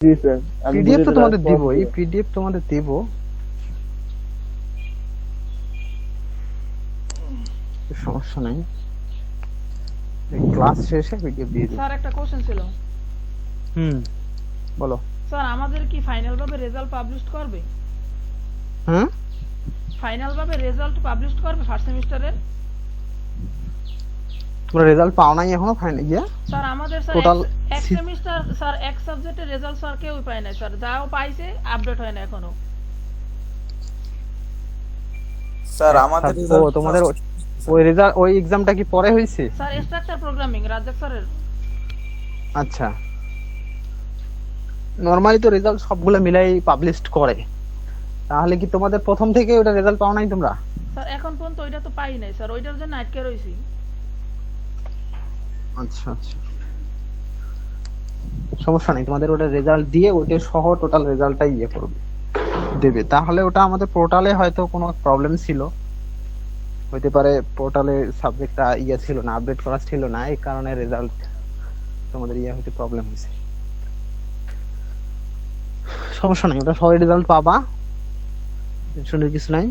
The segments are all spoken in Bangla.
জি স্যার, আমি পিডিএফ তো বুঝে তোমাদের দিব, রাখবো। এই পিডিএফ তোমাদের দিব, সমস্যা নাই। ক্লাস শেষে পিডিএফ দিয়ে দিব। স্যার একটা কোশ্চেন ছিল। হুম, বলো। স্যার আমাদের কি ফাইনাল ভাবে রেজাল্ট পাবলিশ করবে? হ্যাঁ, ফাইনাল ভাবে রেজাল্ট পাবলিশ করবে ফার্স্ট সেমিস্টারের? তোমরা রেজাল্ট পাও নাই এখনো ফাইনাল ইয়া? স্যার আমাদের স্যার টোটাল এক সেমিস্টার স্যার এক সাবজেক্টের রেজাল্ট স্যার কেউই পায় না স্যার, যাও পাইছে আপডেট হয় না এখনো। স্যার আমাদের ও তোমাদের ওই রেজাল্ট ওই এক্সামটা কি পরে হইছে? স্যার স্ট্রাকচার প্রোগ্রামিং রাজ্জাক স্যারের। আচ্ছা, নরমালি তো রেজাল্ট সবগুলো মিলাই পাবলিশ করে, তাহলে কি তোমাদের প্রথম থেকে ওটা রেজাল্ট পাও নাই তোমরা? স্যার এখন পর্যন্ত ওইটা তো পাই নাই স্যার, ওইটার জন্য আটকে রইছি। আচ্ছা আচ্ছা, সমস্যা নেই, তোমাদের ওটা রেজাল্ট দিয়ে ওটা সহ টোটাল রেজাল্টটাই ইয়ে করবে, দেবে। তাহলে ওটা আমাদের পোর্টালে হয়তো কোনো প্রবলেম ছিল, হইতে পারে পোর্টালে সাবজেক্টটা ইয়ে ছিল না, আপডেট করা ছিল না, এই কারণে রেজাল্ট তোমাদের ইয়ে হতে প্রবলেম হয়েছে। সমস্যা নাই, ওটা সবাই রেজাল্ট পাবা, টেনশনের কিছু নাই।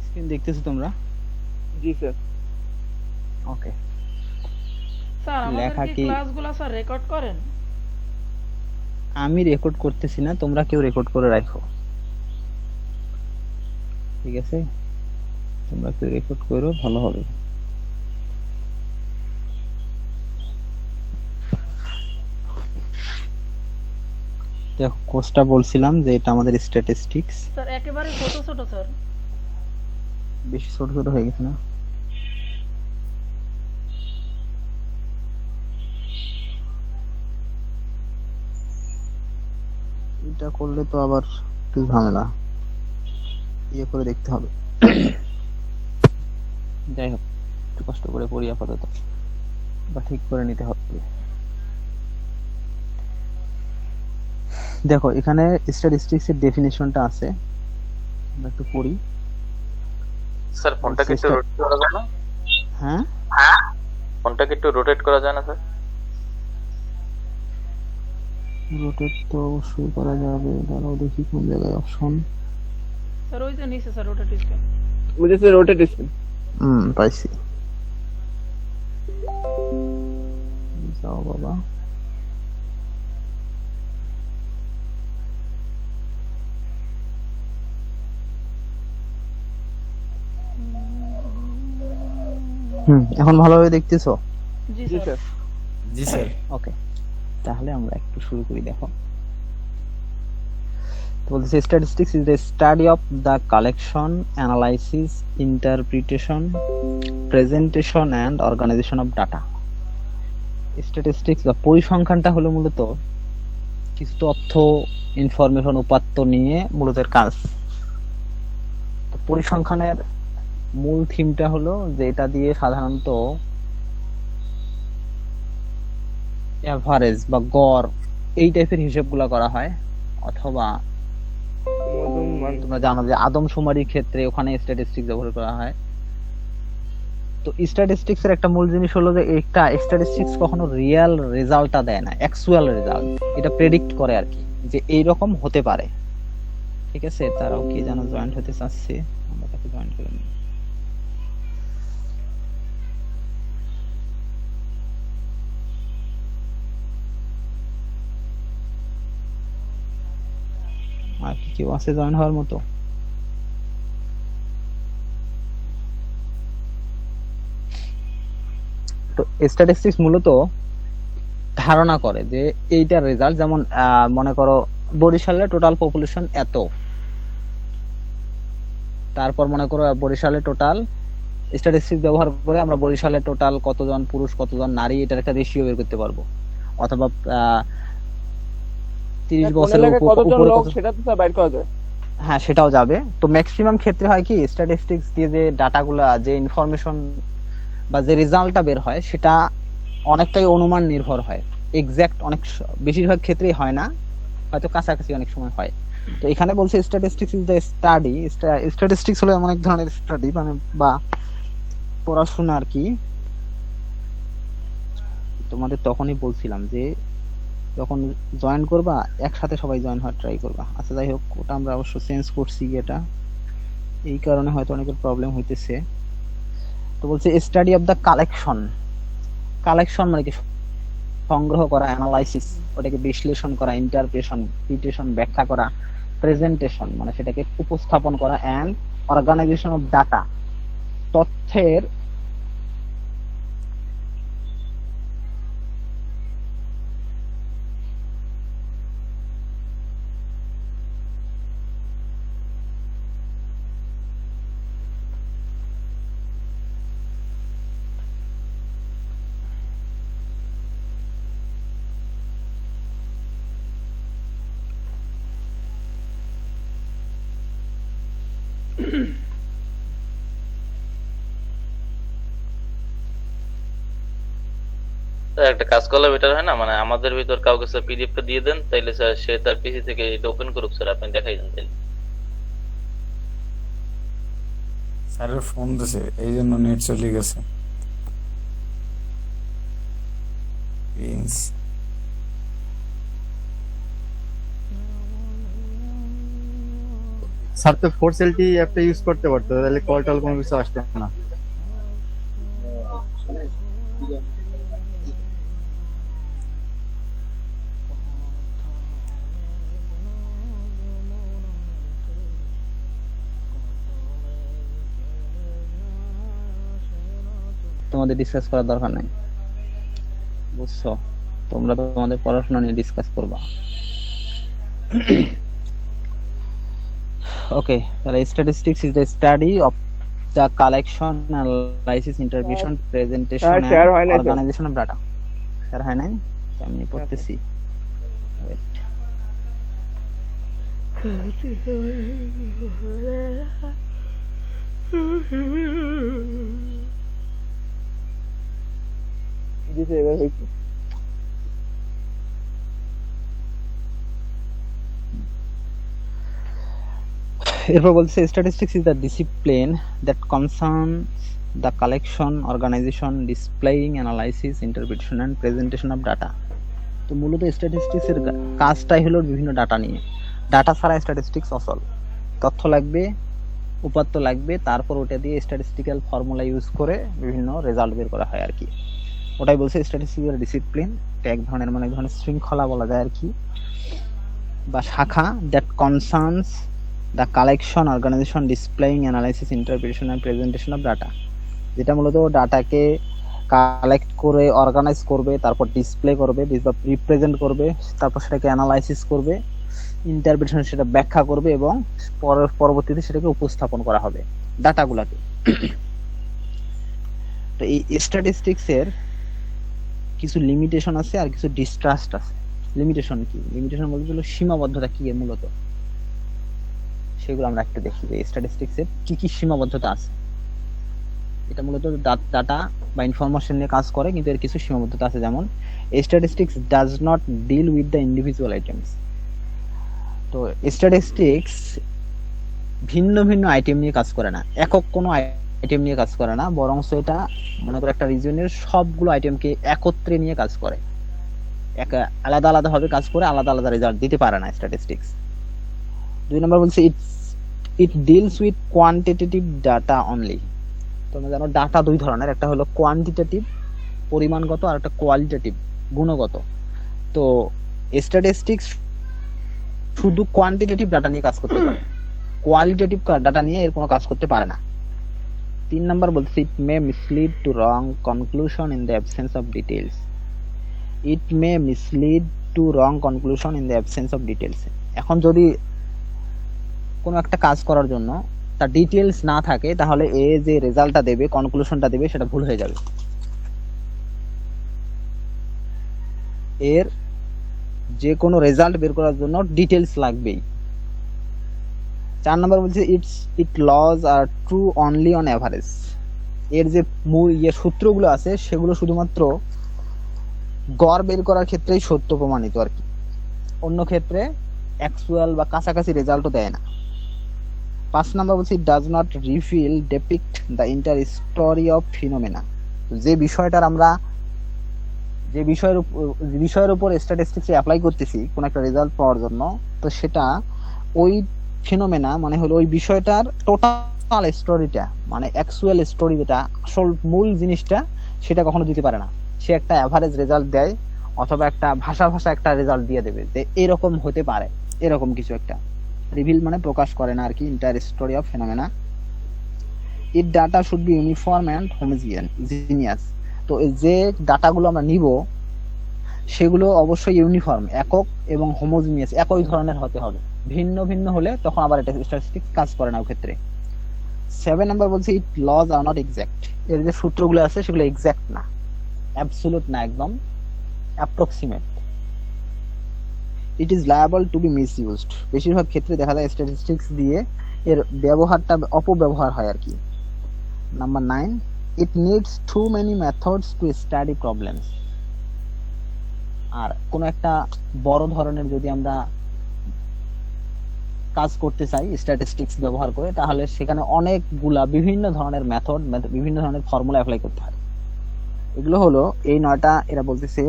স্ক্রিন দেখতেছো তোমরা? জি স্যার। ওকে। স্যার আমাদের লেখা কি কি? ক্লাসগুলো স্যার রেকর্ড করেন? আমি রেকর্ড করতেছি না, তোমরা কেউ রেকর্ড করে রাখো, ঠিক আছে? তোমরা কেউ রেকর্ড করো, ভালো হবে। দেখো কোর্সটা বলছিলাম যে এটা আমাদের স্ট্যাটিস্টিক্স। স্যার একেবারে ছোট ছোট স্যার। বেশি ছোট ছোট হয়ে গেছে না? এটা করলে তো আবার একটু ঝামেলা, ইয়ে করে দেখতে হবে। যাই হোক, একটু কষ্ট করে পড়ি আপাতত, বা ঠিক করে নিতে হবে। দেখো এখানে স্ট্যাটিস্টিক্স এর ডেফিনিশনটা আছে, আমরা একটু পড়ি। স্যার ফোনটা কি একটু রোটেট করা যায় না? হ্যাঁ, ফোনটা কি একটু রোটেট করা যায় না স্যার? রোটেট তো অবশ্যই করা যাবে, দাঁড়াও দেখি কোন জায়গায় অপশন। স্যার ওই যে নিচে স্যার রোটেট স্ক্রিন। বুঝে স্যার, রোটেট স্ক্রিন। পাইছি, যাও বাবা। এখন ভালোভাবে দেখতেছো? জি জি স্যার। স্যার। জি স্যার। ওকে, তাহলে আমরা একটু শুরু করি। দেখো তো বলতেছে statistics is the study of the collection, analysis, interpretation, presentation and organisation of data. Statistics বা পরিসংখ্যানটা হলো মূলত কিছু তথ্য, ইনফরমেশন, উপাত্ত নিয়ে মূলত এর কাজ। তো পরিসংখ্যানের মূল থিমটা হলো যে এটা দিয়ে সাধারণত এভারেজ বা গড় এই টাইপের হিসেবগুলো করা হয়, অথবা তোমরা জানো যে আদমশুমারির ক্ষেত্রে ওখানে স্ট্যাটিস্টিক্স ব্যবহার করা হয়। তো স্ট্যাটিস্টিক্স এর একটা মূল জিনিস হলো যে একটা স্ট্যাটিস্টিক্স কখনো রিয়েল রেজাল্টটা দেয় না, অ্যাকচুয়াল রেজাল্ট এটা প্রেডিক্ট করে আর কি, যে এইরকম হতে পারে। ঠিক আছে, তারাও কি জানো জয়েন্ট হতে চাচ্ছে, আমরা তাকে জয়েন্ট করে নিই। আর কি কেউ আছে জয়েন হওয়ার মতো? তো স্ট্যাটিস্টিক্স মূলত ধারণা করে যে এইটার রেজাল্ট, যেমন মনে করো বরিশালের টোটাল পপুলেশন এত, তারপর মনে করো বরিশালে টোটাল স্ট্যাটিস্টিক্স ব্যবহার করে আমরা বরিশালে টোটাল কতজন পুরুষ কতজন নারী এটার একটা রেশিও বের করতে পারবো, অথবা 30 কোন বছরের এলাকায় কতজন উপরে লোক সেটা তো স্যার বাইর করা যায়। হ্যাঁ সেটাও যাবে। তো ম্যাক্সিমাম ক্ষেত্রে হয় কি স্ট্যাটিস্টিক্স দিয়ে যে ডাটাগুলা যে ইনফরমেশন বা যে রেজাল্টটা বের হয় সেটা অনেকটাই অনুমান নির্ভর হয়, এক্সাক্ট বেশিরভাগ ক্ষেত্রেই হয় না, হয়তো কাছাকাছি অনেক সময় হয়। তো এখানে বলছে statistics is the study, statistics হলো এমন এক ধরনের স্টাডি মানে বা পড়াশোনা আর কি। তোমাদের তখনই বলছিলাম যে যখন জয়েন করবা একসাথে সবাই জয়েন হওয়ার ট্রাই করবা। আচ্ছা যাই হোক, ওটা আমরা অবশ্য চেঞ্জ করছি, এটা এই কারণে হয়তো অনেকের প্রবলেম হইতেছে। তো বলছে study of the collection, collection মানে কি সংগ্রহ করা, অ্যানালাইসিস ওটাকে বিশ্লেষণ করা, ইন্টারপ্রিটেশন ব্যাখ্যা করা, প্রেজেন্টেশন মানে সেটাকে উপস্থাপন করা, এন্ড অর্গানাইজেশন অফ ডাটা তথ্যের স্যার একটা কাজ করলে বেটার হয় না, মানে আমাদের ভিতর কাউকে স্যার পিডিএফটা দিয়ে দেন, তাইলে স্যার সে তার পিসি থেকে এটা ওপেন করুক, স্যার আপনি দেখাই দেন তাইলে। স্যারের ফোন দিছে এই জন্য নেট চলে গেছে। প্রিন্স স্যার তো 4LT অ্যাপটা ইউজ করতে পারতো, তাহলে কল টল কোনো কিছু আসতো না। তোমাদের ডিসকাস করার দরকার নাই, বুঝছো? তোমরা তো তোমাদের পড়াশোনা নিয়ে ডিসকাস করবা। ওকে, তাহলে statistics is the study of the collection, analysis, interpretation, presentation and share হয় নাই তো? Organisation of data. স্যার হয় নাই, আমি পড়তেছি। Wait. জি স্যার এবার হয়েছে। এরপর বলছে statistics is the discipline that concerns the collection, organisation, displaying, analysis, interpretation and presentation of data. তো মূলত স্ট্যাটিস্টিক্স এর কাজটাই হলো বিভিন্ন ডাটা নিয়ে। ডাটা ছাড়া স্ট্যাটিস্টিক্স অচল। তথ্য লাগবে, উপাত্ত লাগবে, তারপর ওটা দিয়ে স্ট্যাটিস্টিক্যাল ফর্মুলা ইউজ করে বিভিন্ন রেজাল্ট বের করা হয় আর কি। ওটাই বলছে স্ট্যাটিস্টিক্স এর ডিসিপ্লিন, এক ধরনের মানে এক ধরনের শৃঙ্খলা বলা যায় আর কি, বা শাখা, that concerns the collection, organisation, displaying, analysis, interpretation and presentation of data. যেটা মূলত ডাটাকে কালেক্ট করে অর্গানাইজ করবে, তারপর ডিসপ্লে করবে বা রিপ্রেজেন্ট করবে, তারপর সেটাকে অ্যানালাইসিস করবে, ইন্টারপ্রিটেশন সেটা ব্যাখ্যা করবে এবং পরবর্তীতে সেটাকে উপস্থাপন করা হবে ডাটাগুলোকে। তো এই স্ট্যাটিস্টিক্স এর কিছু লিমিটেশন আছে আর কিছু ডিস্ট্রাস্ট আছে। লিমিটেশন কি? লিমিটেশন বলতে হলো সীমাবদ্ধতা কি এর মূলত, সেগুলো আমরা একটু দেখি যে স্ট্যাটিস্টিক্স এর কি কি সীমাবদ্ধতা আছে। এটা মূলত ডাটা বা ইনফরমেশন নিয়ে কাজ করে, কিন্তু এর কিছু সীমাবদ্ধতা আছে। যেমন statistics does not deal with the individual items. তো স্ট্যাটিস্টিক্স ভিন্ন ভিন্ন আইটেম নিয়ে কাজ করে না, একক কোনো আইটেম নিয়ে কাজ করে না, বরং এটা মনে করো একটা রিজনের সবগুলো আইটেমকে একত্রে নিয়ে কাজ করে। আলাদা আলাদা ভাবে কাজ করে, আলাদা আলাদা রেজাল্ট দিতে পারে না স্ট্যাটিস্টিক্স। 2 নম্বর বলছে it deals with quantitative data only. তোমরা জানো ডাটা দুই ধরনের, একটা হলো কোয়ান্টিটেটিভ পরিমাণগত, আর একটা কোয়ালিটেটিভ গুণগত। তো স্ট্যাটিস্টিক্স শুধু কোয়ান্টিটেটিভ ডাটা নিয়ে কাজ করতে পারে, কোয়ালিটেটিভ ডাটা নিয়ে এর কোনো কাজ করতে পারে না। 3 নম্বর বলছে it may mislead to wrong conclusion in the absence of details. It may mislead to wrong conclusion in the absence of details. এখন যদি কোনো একটা কাজ করার জন্য তার ডিটেলস না থাকে তাহলে এ যে রেজাল্টটা দেবে, কনক্লুশনটা দেবে, সেটা ভুল হয়ে যাবে। এর যে কোনো রেজাল্ট বের করার জন্য ডিটেলস লাগবেই। 4 নম্বর বলছে it laws are true only on average. এর যে মূল সূত্রগুলো আছে সেগুলো শুধুমাত্র গড় বের করার ক্ষেত্রেই সত্য প্রমাণিত আর কি, অন্য ক্ষেত্রে অ্যাকচুয়াল বা কাছাকাছি রেজাল্টও দেয় না। 5 নম্বর বলছে it does not reveal depict the inter story of ফিনোমেনা। যে বিষয়ের উপর স্ট্যাটিস্টিক্স অ্যাপ্লাই করতেছি কোন একটা রেজাল্ট পাওয়ার জন্য, তো সেটা ওই ফিনোমেনা মানে হলো ওই বিষয়টার টোটাল স্টোরিটা, মানে অ্যাকচুয়াল স্টোরি যেটা আসল মূল জিনিসটা, সেটা কখনো দিতে পারে না। সে একটা অ্যাভারেজ রেজাল্ট দেয় অথবা একটা ভাষা একটা রেজাল্ট দিয়ে দেবে যে এরকম হতে পারে, এরকম কিছু একটা। রিভিল মানে প্রকাশ করে না আর কি, inter story of ফিনোমেনা। It data should be uniform and homogeneous. তো যে ডাটাগুলো আমরা নিব সেগুলো অবশ্যই ইউনিফর্ম, একক এবং হোমোজিনিয়াস, একই ধরনের হতে হবে। ভিন্ন ভিন্ন হলে তখন আবার এটা স্ট্যাটিস্টিক্স কাজ করে না ওই ক্ষেত্রে। 7 নাম্বার বলছে it laws are not exact. এর যে সূত্রগুলো আছে সেগুলো এক্সাক্ট না, অ্যাবসলিউট না, একদম approximate. It is liable to be misused. বেশিরভাগ ক্ষেত্রে দেখা যায় স্ট্যাটিস্টিক্স দিয়ে এর ব্যবহারটা অপব্যবহার হয় আর কি। Number 9, it needs too many methods to study problems। আর কোন একটা বড় ধরনের যদি আমরা কাজ করতে চাই স্ট্যাটিস্টিক্স ব্যবহার করে, তাহলে সেখানে অনেকগুলা বিভিন্ন ধরনের মেথড, বিভিন্ন ধরনের ফর্মুলা অ্যাপ্লাই করতে হয়। এগুলো হলো এই 9টা, এরা বলতেছে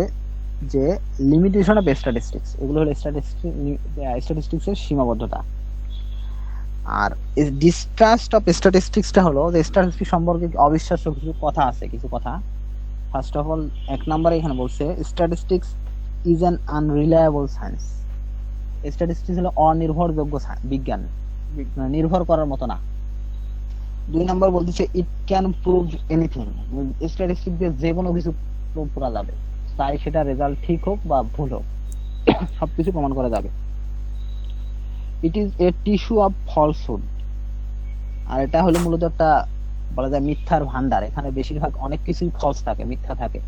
যে লিমিটেশন অফ স্ট্যাটিস্টিক্স। এগুলো হলো স্ট্যাটিস্টিক্স এর সীমাবদ্ধতা। আর ডিস্ট্রাস্ট অফ স্ট্যাটিস্টিক্সটা হলো যে স্ট্যাটিস্টিক্স সম্পর্কে অবিশ্বাস্য কিছু কথা আছে, কিছু কথা। ফার্স্ট অফ অল 1 নম্বরে এখানে বলছে statistics is an unreliable science. Statistics হলো অনির্ভরযোগ্য বিজ্ঞান, নির্ভর করার মতো না। 2 নম্বর বলতেছে it can prove anything. Statistics দিয়ে যে কোনো কিছু প্রুভ করা যাবে, তাই সেটা রেজাল্ট ঠিক হোক বা ভুল হোক, সবকিছু প্রমাণ করা যাবে। It is a tissue of falsehood. আর এটা হলো মূলত একটা বলা যায় মিথ্যার ভান্ডার। এখানে বেশিরভাগ অনেক কিছুই ফলস থাকে, মিথ্যা থাকে।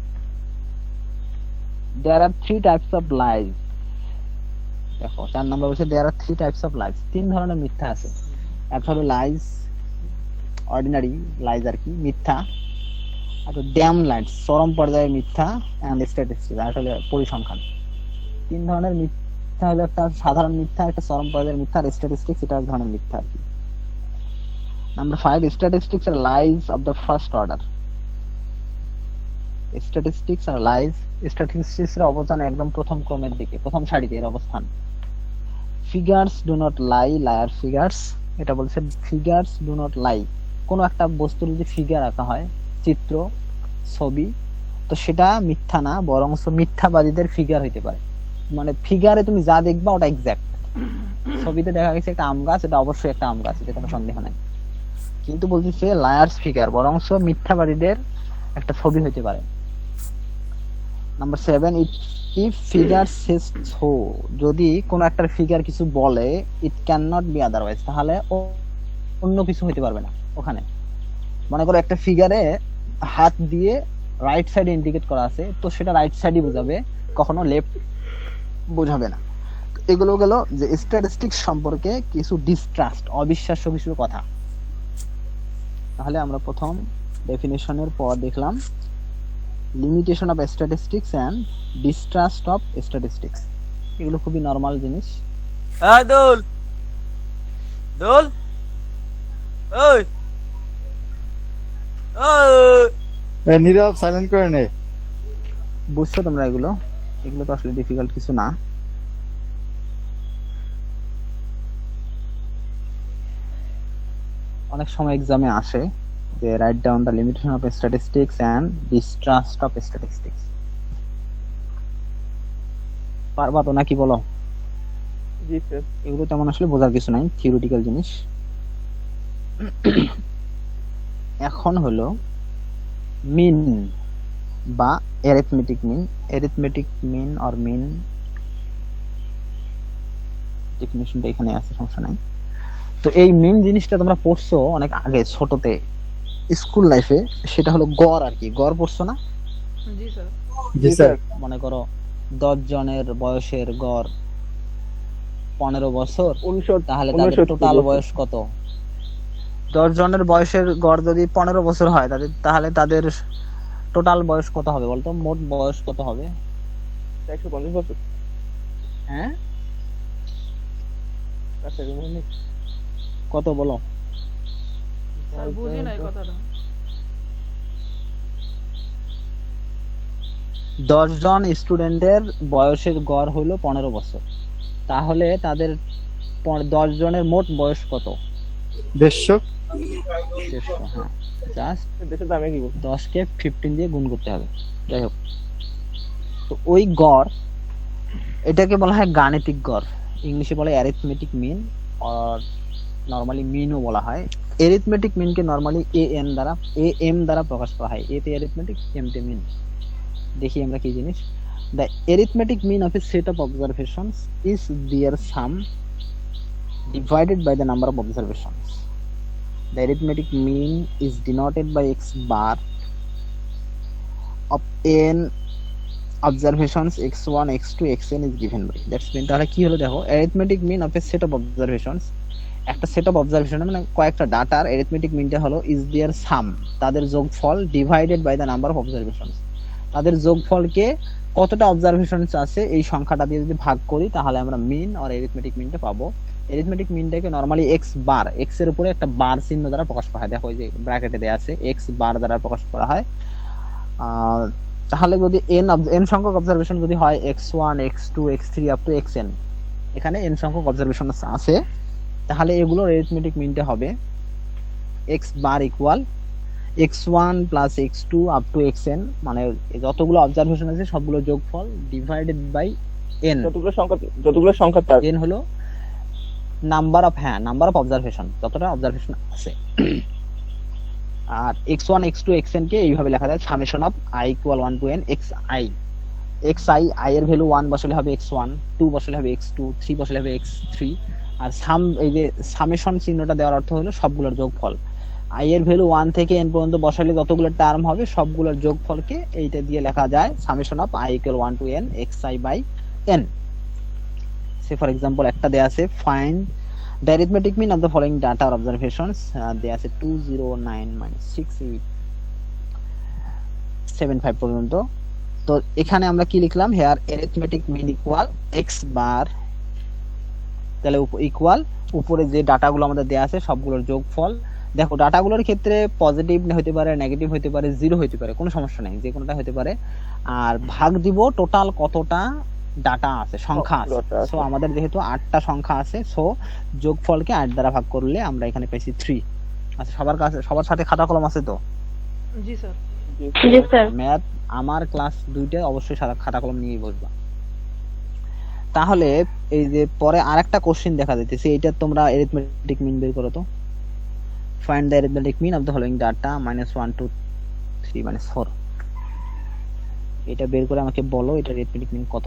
দেয়ার আর 3 টাইপস অফ লাইজ। দেখো 4 নম্বর বলছে দেয়ার আর 3 টাইপস অফ লাইজ। 3 ধরনের মিথ্যা আছে। একটা হলো লাইজ, অর্ডিনারি লাইজ আর কি, মিথ্যা। আর ড্যাম লাইজ, চরম পর্যায়ের মিথ্যা, এন্ড স্ট্যাটিস্টিক্স, আর হলো পরিসংখ্যান। 3 ধরনের মিথ্যা হলো একটা সাধারণ মিথ্যা, একটা চরম পর্যায়ের মিথ্যা, আর স্ট্যাটিস্টিক্স এটা এক ধরনের মিথ্যা আর কি। Number 5, statistics are lies of the first order. Statistics are lies, statistics এর অবস্থান একদম প্রথম ক্রমের দিকে, প্রথম সারিতে এর অবস্থান। Figures do not lie, liar figures. এটা বলছে ফিগারস ডু নট লাই। কোন একটা বস্তুর যদি ফিগার আঁকা হয়, চিত্র, ছবি, তো সেটা মিথ্যা না, বরং মিথ্যাবাদীদের ফিগার হইতে পারে। মানে ফিগারে তুমি যা দেখবা ওটা এক্সাক্ট। ছবিতে দেখা গেছে একটা আম গাছ, এটা অবশ্যই একটা আম গাছ, এটা কোনো সন্দেহ নাই। কিন্তু বলতেছে লায়ার্স ফিগার, বরং মিথ্যাবাদীদের একটা ছবি হইতে পারে। Number 7, if figure says so. যদি কোন একটা ফিগার কিছু বলে, it can not be otherwise, তাহলে অন্য কিছু হইতে পারবে না ওখানে। মনে করো একটা ফিগারে হাত দিয়ে রাইট সাইডে ইন্ডিকেট করা আছে, তো সেটা রাইট সাইডই বোঝাবে, কখনো লেফট বোঝাবে না। এগুলো গেল যে স্ট্যাটিস্টিক্স সম্পর্কে কিছু ডিস্ট্রাস্ট, অবিশ্বাস্য কিছু কথা। তাহলে আমরা প্রথম ডেফিনেশনের পর দেখলাম limitation of statistics and distrust of statistics. এগুলো খুবই নরমাল জিনিস। দোল দোল ওই নীরব সাইলেন্ট করে নে। বুঝছো তোমরা? এগুলো তো আসলে ডিফিকাল্ট কিছু না। অনেক সময় এক্সামে আসে যে write down the limitation of statistics and distrust of statistics. পারবা তো নাকি বলো? জি স্যার। এগুলো তেমন আসলে বোঝার কিছু নাই, থিওরিটিক্যাল জিনিস। এখন হলো মিন বা arithmetic mean. Arithmetic mean or mean ডেফিনিশনটা এখানে আছে, সমস্যা নাই। তো এই মেন জিনিসটা তোমরা পড়ছো অনেক আগে ছোটতে স্কুল লাইফে, সেটা হলো গড় আর কি। গড় পড়ছো না? জি স্যার। জি স্যার। মনে করো 10 জনের বয়সের গড় 15 বছর, তাহলে তাদের টোটাল বয়স কত? 10 জনের বয়সের গড় যদি 15 বছর হয় তাহলে তাদের টোটাল বয়স কত হবে বলতো? মোট বয়স কত হবে? 150 বছর। হ্যাঁ, কত বলো? স্যার বুঝি নাই কথাটা। 10 জন স্টুডেন্টের বয়সের গড় হলো 15 বছর, তাহলে তাদের 10 জনের মোট বয়স কত? 150। 150। হ্যাঁ, জাস্ট দেশের দামে কি বলবো? 10 কে 15 দিয়ে গুণ করতে হবে। যাই হোক, তো ওই গড়, এটাকে বলা হয় গাণিতিক গড়। ইংলিশে বলে অ্যারিথমেটিক মিন, আর নরমালি মিনও বলা হয়। অ্যারিথমেটিক মিনকে নরমালি এএম দ্বারা প্রকাশ করা হয়। এ তে অ্যারিথমেটিক, এম তে মিন। দেখি আমরা কি জিনিস। The arithmetic mean of a set of observations is their sum divided by the number of observations. The arithmetic mean is denoted by x bar of n observations x1, x2, xn is given by. That's mean তাহলে কি হলো দেখো, arithmetic mean of a set of observations, একটা সেট অফ অবজারভেশন মানে কয়েকটা ডাটার arithmetic meanটা হলো is their sum, তাদের যোগফল divided by the number of observations, তাদের যোগফলকে কতটা অবজারভেশনস আছে এই সংখ্যাটা দিয়ে যদি ভাগ করি তাহলে আমরা মিন আর অ্যারিথমেটিক মিনটা পাবো। Arithmetic মিনটাকে normally x bar, x এর উপরে একটা বার চিহ্ন দ্বারা প্রকাশ করা হয়। দেখো এই যে ব্র্যাকেটে দেয়া আছে, এক্স বার দ্বারা প্রকাশ করা হয়। তাহলে যদি এন সংখ্যক অবজারভেশন যদি হয় x1, x2, x3 up to xn, এখানে এন সংখ্যক অবজারভেশন আছে, তাহলে এগুলোর অ্যারিথমেটিক মিনটা হবে x bar equal x1 plus x2 up to xn, মানে যতগুলো অবজারভেশন আছে সবগুলো যোগফল ডিভাইডেড বাই n। যতগুলো সংখ্যা তার n হলো নাম্বার অফ অবজারভেশন, যতটা অবজারভেশন আছে। আর x1, x2, xn কে এইভাবে লেখা যায় summation of i equal 1 to n xi i এর ভ্যালু 1 বসালে হবে x1, 2 বসালে হবে x2, 3 বসালে হবে x3। আর এই যে সামেশন চিহ্নটা দেওয়ার অর্থ হলো সবগুলোর যোগফল। i এর ভ্যালু 1 থেকে n পর্যন্ত বসালে যতগুলো টার্ম হবে সবগুলোর যোগফলকে এইটা দিয়ে লেখা যায় summation of i equal 1 to n xi by n। Say for example একটা দেয়া আছে, find the arithmetic mean of the following data or observations, দেয়া আছে 209-6875 পর্যন্ত। তো এখানে আমরা কি লিখলাম, here arithmetic mean equal x bar, তাহলে ইকুয়াল উপরে যে ডাটাগুলো আমাদের দেয়া আছে সবগুলোর যোগফল। দেখো ডাটাগুলোর ক্ষেত্রে পজিটিভ হতে পারে, নেগেটিভ হতে পারে, জিরো হতে পারে, কোনো সমস্যা নেই, যে কোনোটা হতে পারে। আর ভাগ দিব টোটাল কতটা ডাটা আছে, সংখ্যা আছে। সো আমাদের যেহেতু 8টা সংখ্যা আছে, সো যোগফলকে 8 দ্বারা ভাগ করলে আমরা এখানে পেয়েছি 3। আচ্ছা, সবার সাথে খাতা কলম আছে তো? জি স্যার। জি স্যার। ম্যাথ আমার ক্লাস 2টা অবশ্যই খাতা কলম নিয়েই বসবা। তাহলে এই যে পরে আরেকটা কোশ্চেন দেখা যাইতেছে, এটা তোমরা অ্যারিথমেটিক মিন বের করো তো। Find the arithmetic mean of the following data -1, 2, 3, -4। এটা বের করে আমাকে বলো এটা arithmetic mean কত।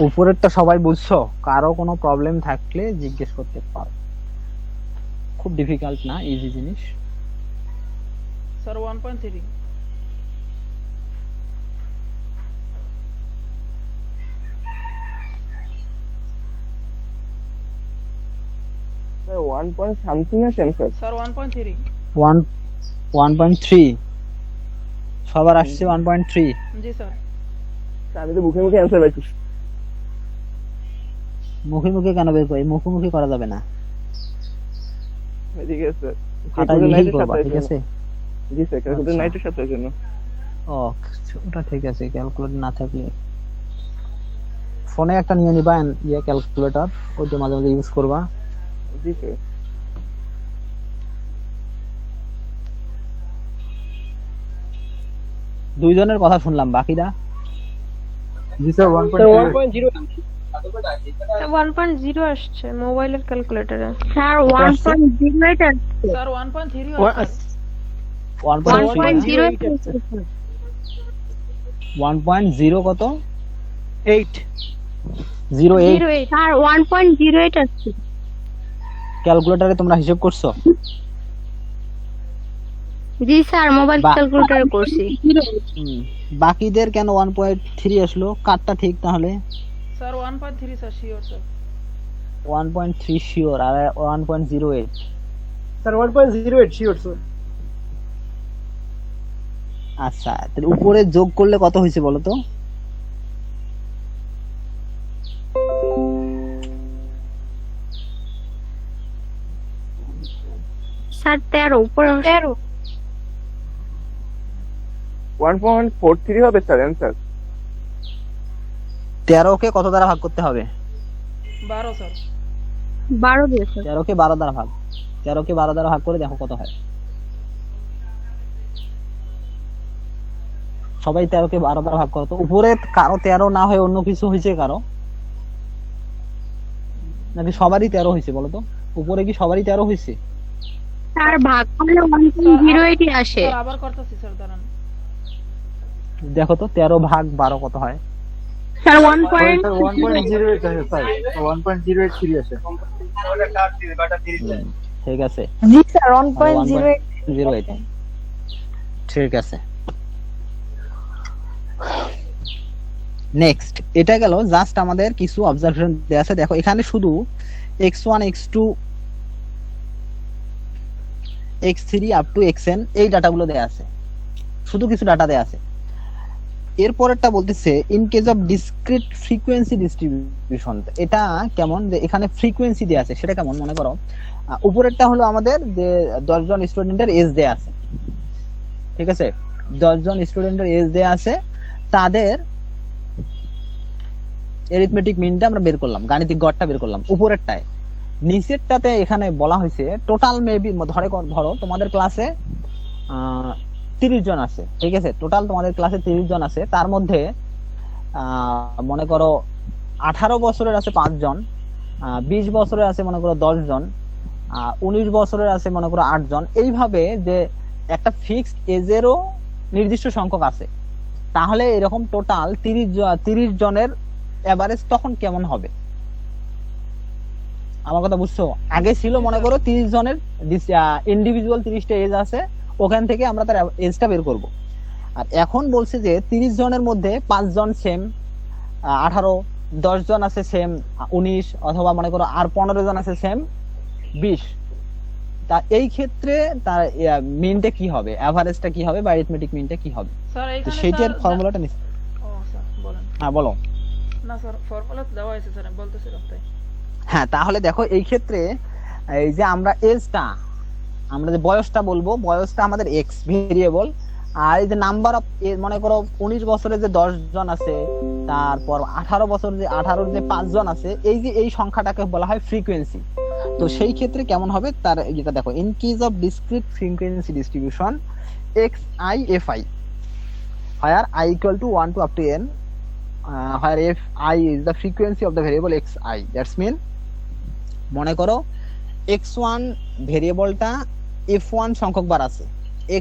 উপরেরটা সবাই বুঝছো? কারো কোনো প্রবলেম থাকলে জিজ্ঞেস করতে পারো, খুব ডিফিকাল্ট না, ইজি জিনিস। স্যার 1.3। 1 point something আছে স্যার। স্যার 1.3। 1.3 সবার আসছে 1.3। জি স্যার। আমি তো মুখে অ্যানসার পাইছি। মুখে কেন বের করি? মুখে করা যাবে না, ঠিক আছে খাতায় লিখে করবা, ঠিক আছে? জি স্যার, ক্যালকুলেটর নাইটের সাথে জন্য। ও ওটা ঠিক আছে, ক্যালকুলেটর না থাকলে ফোনে একটা নিয়ে নিবা, ক্যালকুলেটর, ওইটা মাঝে মাঝে ইউজ করবা। জি স্যার। দুইজনের কথা শুনলাম, বাকিরা? জি স্যার 1.0। 1.0 আসছে মোবাইলের ক্যালকুলেটরে স্যার 1.08 আসছে স্যার 1.3 1.0 কত 8 08 স্যার 1.08 আসছে ক্যালকুলেটরে তোমরা হিসাব করছো? জি স্যার মোবাইল ক্যালকুলেটরে করছি বাকিদের কেন 1.3 আসলো? কাটটা ঠিক তাহলে sir 1.3 sir sure sir 1.3 sure আর 1.08 স্যার 1.08 শিওর স্যার। আচ্ছা তাহলে উপরে যোগ করলে কত হয়েছে বলো তো? স্যার 13 উপরে 13 1.43 হবে স্যার অ্যান্সার। 13 কে কত দ্বারা ভাগ করতে হবে? 12 স্যার 12 দিয়ে স্যার 13 কে 12 দ্বারা ভাগ, 13 কে 12 দ্বারা ভাগ করে দেখো কত হয়। সবাই 13 কে 12 দ্বারা ভাগ করো তো। উপরে কারো 13 না হয়ে অন্য কিছু হয়েছে কারো, নাকি সবারই 13 হয়েছে বলো তো? উপরে কি সবারই 13 হয়েছে? স্যার ভাগ করলে 1.08 আসে স্যার আবার করতেছি স্যার দাঁড়ান দেখো তো 13 ভাগ 12 কত হয়? স্যার 1.08 আসে স্যার, 1.083 আসে। ঠিক আছে জি স্যার 1.08 08 ঠিক আছে। নেক্সট এটা গেল জাস্ট আমাদের কিছু অবজারভেশন দেয়া আছে। দেখো এখানে শুধু x1 x2 x3 up to xn এই ডাটাগুলো দেয়া আছে, শুধু কিছু ডাটা দেয়া আছে। এরপরেরটা বলতেছে in case of discrete frequency distribution. এটা কেমন যে এখানে ফ্রিকোয়েন্সি দেয়া আছে, সেটা কেমন মনে করো উপরেরটা হলো আমাদের যে 10 জন স্টুডেন্টের এজ দেয়া আছে, ঠিক আছে? 10 জন স্টুডেন্টের এজ দেয়া আছে, তাদের অ্যারিথমেটিক মিনটা আমরা বের করলাম, গাণিতিক গড়টা বের করলাম উপরেরটায়। নিচেরটাতে এখানে বলা হয়েছে টোটাল মেবি ধরো তোমাদের ক্লাসে 30 জন আছে, ঠিক আছে? টোটাল তোমাদের ক্লাসে 30 জন আছে, তার মধ্যে মনে করো 18 বছরের আছে 5 জন, 20 বছরের আছে মনে করো 10 জন, 19 বছরের আছে মনে করো 8 জন। এইভাবে যে একটা ফিক্সড এজেরও নির্দিষ্ট সংখ্যক আছে, তাহলে এরকম টোটাল 30 জনের এভারেজ তখন কেমন হবে? আমার কথা বুঝছো? আগে ছিল মনে করো 30 জনের ইন্ডিভিজুয়াল 30টা এজ আছে, ওখান থেকে আমরা তার এজটা বের করব। আর এখন বলছে যে 30 জনের মধ্যে 5 জন সেম 18, 10 জন আছে সেম 19, অথবা মনে করো আর 15 জন আছে সেম 20। তা এই ক্ষেত্রে তার মিনটা কি হবে, এভারেজটা কি হবে, বা অ্যারিথমেটিক মিনটা কি হবে? স্যার তো এখানে সেইটার স্যার ফর্মুলাটা ও স্যার বলেন। হ্যাঁ বলো। না স্যার ফর্মুলা তো দেওয়া আছে স্যার, আমি বলতেছিলাম তাই। হ্যাঁ তাহলে দেখো এই ক্ষেত্রে এই যে আমরা এজটা, আমরা যে বয়সটা বলবো, বয়সটা আমাদের এক্স ভেরিয়েবল, আর এই যে নাম্বার অফ মনে করো 19 বছরের যে 10 জন আছে, তারপর 18 বছর যে 18 যে 5 জন আছে, এই যে এই সংখ্যাটাকে বলা হয় ফ্রিকোয়েন্সি। তো সেই ক্ষেত্রে কেমন হবে তার যেটা দেখো, in case of discrete frequency distribution xi fi where i equal to 1 to up to n, where fi is the frequency of the variable xi, that's mean মনে করো x1 ভেরিয়েবলটা f1 সংখ্যক বার আছে,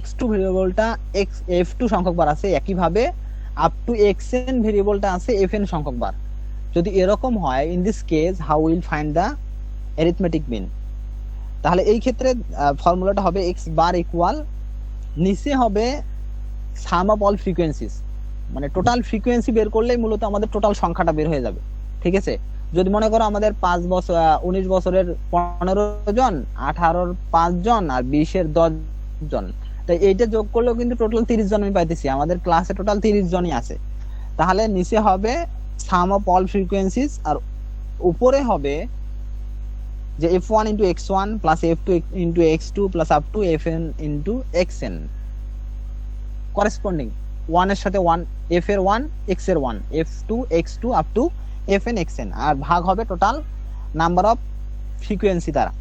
x2 ভেরিয়েবলটা f2 সংখ্যক বার আছে, একইভাবে আপ টু xn ভেরিয়েবলটা আছে fn সংখ্যক বার। যদি এরকম হয়, in this case how will find the arithmetic mean? তাহলে এই ক্ষেত্রে ফর্মুলাটা হবে x বার ইকুয়াল, নিচে হবে সাম অফ অল ফ্রিকোয়েন্সিস, মানে টোটাল ফ্রিকোয়েন্সি বের করলেই মূলত আমাদের টোটাল সংখ্যাটা বের হয়ে যাবে, ঠিক আছে? যদি মনে করো আমাদের 5 বছর 19 বছরের 15 জন, 18-র 5 জন, আর 20-এর 10 জন, তাই এইটা যোগ করলেও কিন্তু টোটাল 30 জন আমি পাইতেছি। আমাদের ক্লাসে টোটাল 30 জনই আছে। তাহলে নিচে হবে সাম অফ অল ফ্রিকোয়েন্সিস, আর উপরে হবে যে f1 into x1 plus f2 into x2 plus up to fn into xn, corresponding 1 এর সাথে 1, f এর 1, x এর 1, f2 x2 up to fn xn, আর ভাগ হবে টোটাল নাম্বার অফ ফ্রিকোয়েন্সি দ্বারা।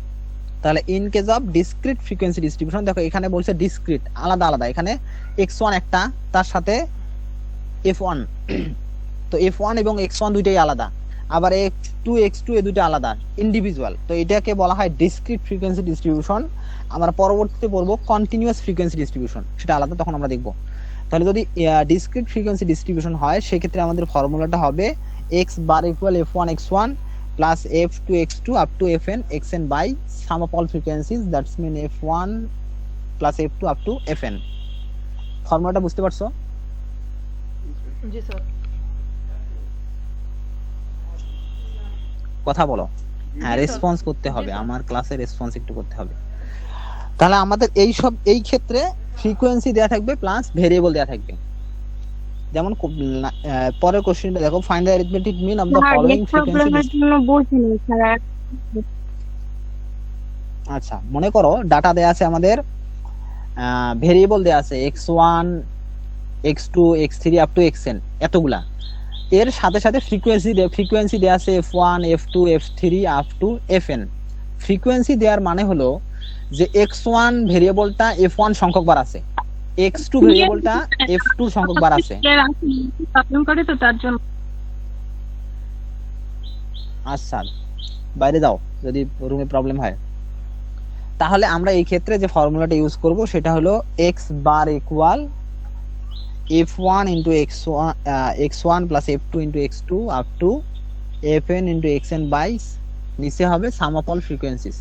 তাহলে in case of discrete frequency distribution, দেখো এখানে বলছে ডিসক্রিট আলাদা আলাদা, এখানে x1 একটা, তার সাথে f1, তো f1 এবং x1 দুইটাই আলাদা। আবার x2 এই দুটো আলাদা ইন্ডিভিজুয়াল। তো এটাকে বলা হয় ডিসক্রিট ফ্রিকোয়েন্সি ডিস্ট্রিবিউশন। আমরা পরবর্তীতে পড়বো কন্টিনিউয়াস ফ্রিকোয়েন্সি ডিস্ট্রিবিউশন, সেটা আলাদা, তখন আমরা দেখব। তাহলে যদি ডিসক্রিট ফ্রিকোয়েন্সি ডিস্ট্রিবিউশন হয় সেক্ষেত্রে আমাদের ফর্মুলাটা হবে x bar equal f1 x1 plus f2 x2 up to fn xn by sum of all frequencies, that's mean f1 plus f2 up to fn। ফর্মুলাটা বুঝতে পারছো? জি স্যার। কথা বলো। হ্যাঁ, জি, রেসপন্স স্যার। করতে হবে, জি, স্যার। আমার ক্লাসে রেসপন্স একটু করতে হবে। তাহলে আমাদের এই ক্ষেত্রে ফ্রিকোয়েন্সি দেয়া থাকবে প্লাস ভেরিয়েবল দেয়া থাকবে। যেমন পরের কোশ্চেনটা দেখো, find the arithmetic mean of the sir following এই প্রবলেমের ফ্রিকোয়েন্সি। জন্য বুঝিনি স্যার। আচ্ছা, মনে করো ডাটা দেয়া আছে আমাদের, ভেরিয়েবল দেয়া আছে x1 x2 x3 up to xn, এতগুলা। এর সাথে সাথে ফ্রিকোয়েন্সি দেয়া আছে f1 f2 f3 up to fn। Frequency দেওয়ার মানে হলো যে x1 ভেরিয়েবলটা f1 সংখ্যক বার আছে, x2 ভেরিয়েবলটা f2 সংখ্যক বার আছে। প্রবলেম করে তো তার জন্য। আচ্ছা, বাইরে যাও যদি রুমে প্রবলেম হয়। তাহলে আমরা এই ক্ষেত্রে যে ফর্মুলাটা ইউজ করব সেটা হলো x bar equal f1 into x1 plus f2 into x2 up to fn into xn by নিচে হবে sum of all frequencies।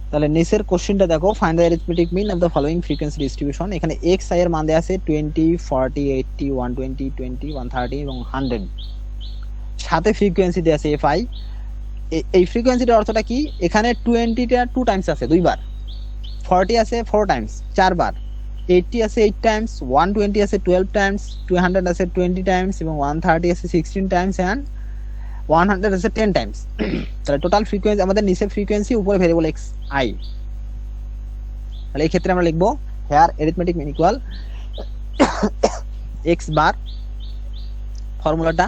তাহলে নিচের কোশ্চেনটা দেখো, find the arithmetic mean of the following frequency distribution. এখানে x i এর মান দেয়া আছে 20 40 80 120 20 130 এবং 100। সাথে ফ্রিকোয়েন্সি দেয়া আছে fi। এই ফ্রিকোয়েন্সিটার অর্থটা কি? এখানে 20টা 2 টাইমস আছে 2 বার, 40 আছে 4 টাইমস 4 বার, 80 আছে 8 টাইমস, 120 আছে 12 টাইমস, 200 আছে 20 টাইমস এবং 130 আছে 16 টাইমস এন্ড 100 আছে 10 টাইমস। তাহলে টোটাল ফ্রিকোয়েন্সি আমাদের নিচে ফ্রিকোয়েন্সি, উপরে ভেরিয়েবল x i। তাহলে এই ক্ষেত্রে আমরা লিখবো here arithmetic mean equal x bar ফর্মুলাটা।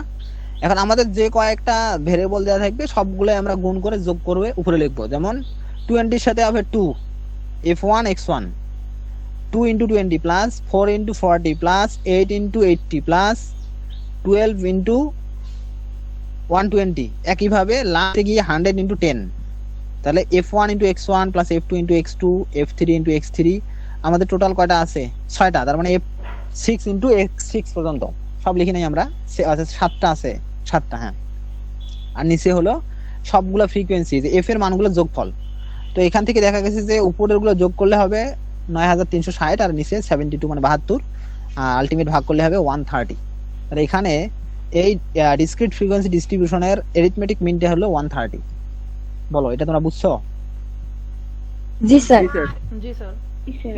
এখন আমাদের যে কয়েকটা ভেরিয়েবল দেওয়া থাকবে সবগুলো আমরা গুণ করে যোগ করে উপরে লিখবো। যেমন 20 এর সাথে হবে 2 f1 x1, 2 into 20 plus 4 into 40 plus 8 into 80 plus 12 into 120। একইভাবে লাস্টে গিয়ে 100 into 10। তাহলে f1 into x1 plus f2 into x2 f3 into x3 আমাদের টোটাল কয়টা আছে? 6টা। তার মানে f6 into x6 পর্যন্ত সব লিখি নাই আমরা, 7টা আছে, 7টা। হ্যাঁ, আর নিচে হলো সবগুলো ফ্রিকোয়েন্সি, যে f এর মানগুলো যোগফল। তো এখান থেকে দেখা গেছে যে উপরের গুলো যোগ করলে হবে 9360 আর নিচে 72 মানে 72, আলটিমেট ভাগ করলে হবে 130। আর এখানে এই ডিসক্রিট ফ্রিকোয়েন্সি ডিস্ট্রিবিউশনের অ্যারিথমেটিক মিনটা হলো 130। বলো, এটা তোমরা বুঝছো? জি স্যার। জি স্যার।